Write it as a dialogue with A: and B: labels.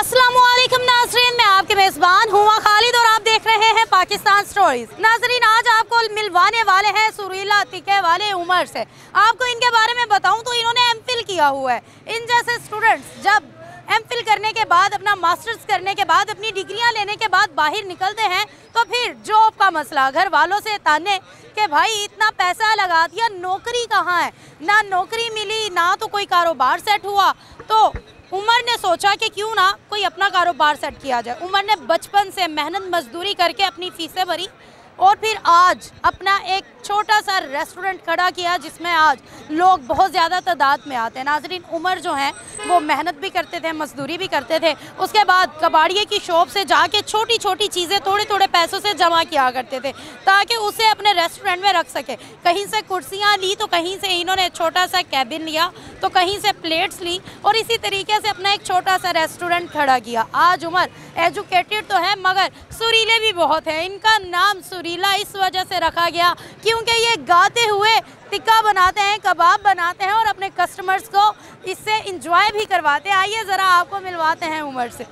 A: अस्सलामुअलैकुम नाज़रीन, मैं आपके मेज़बान हुआ खालिद और आप देख रहे हैं पाकिस्तान स्टोरीज। नाज़रीन, आज आपको मिलवाने वाले हैं सुरीला तिके वाले उमर से। आपको इनके बारे में बताऊं तो इन्होंने एमफिल किया हुआ है। इन जैसे स्टूडेंट्स जब एमफिल करने के बाद, अपना मास्टर्स करने के बाद, अपनी डिग्रियां लेने के बाद बाहर निकलते हैं तो फिर जॉब का मसला, घर वालों से ताने कि भाई इतना पैसा लगा दिया, नौकरी कहाँ है, ना नौकरी मिली ना तो कोई कारोबार सेट हुआ। तो उमर ने सोचा कि क्यों ना कोई अपना कारोबार सेट किया जाए। उमर ने बचपन से मेहनत मजदूरी करके अपनी फीसें भरी और फिर आज अपना एक छोटा सा रेस्टोरेंट खड़ा किया जिसमें आज लोग बहुत ज़्यादा तादाद में आते हैं। नाज़रीन, उमर जो हैं वो मेहनत भी करते थे, मजदूरी भी करते थे, उसके बाद कबाड़िए की शॉप से जाके छोटी छोटी चीज़ें थोड़े थोड़े पैसों से जमा किया करते थे ताकि उसे अपने रेस्टोरेंट में रख सके। कहीं से कुर्सियाँ ली तो कहीं से इन्होंने छोटा सा कैबिन लिया तो कहीं से प्लेट्स ली और इसी तरीके से अपना एक छोटा सा रेस्टोरेंट खड़ा किया। आज उमर एजुकेटेड तो है मगर सुरीले भी बहुत हैं। इनका नाम सुरीला इस वजह से रखा गया क्योंकि ये गाते हुए टिक्का बनाते हैं, कबाब बनाते हैं और अपने कस्टमर्स को इससे इंजॉय भी करवाते हैं। आइए ज़रा आपको मिलवाते हैं उमर से।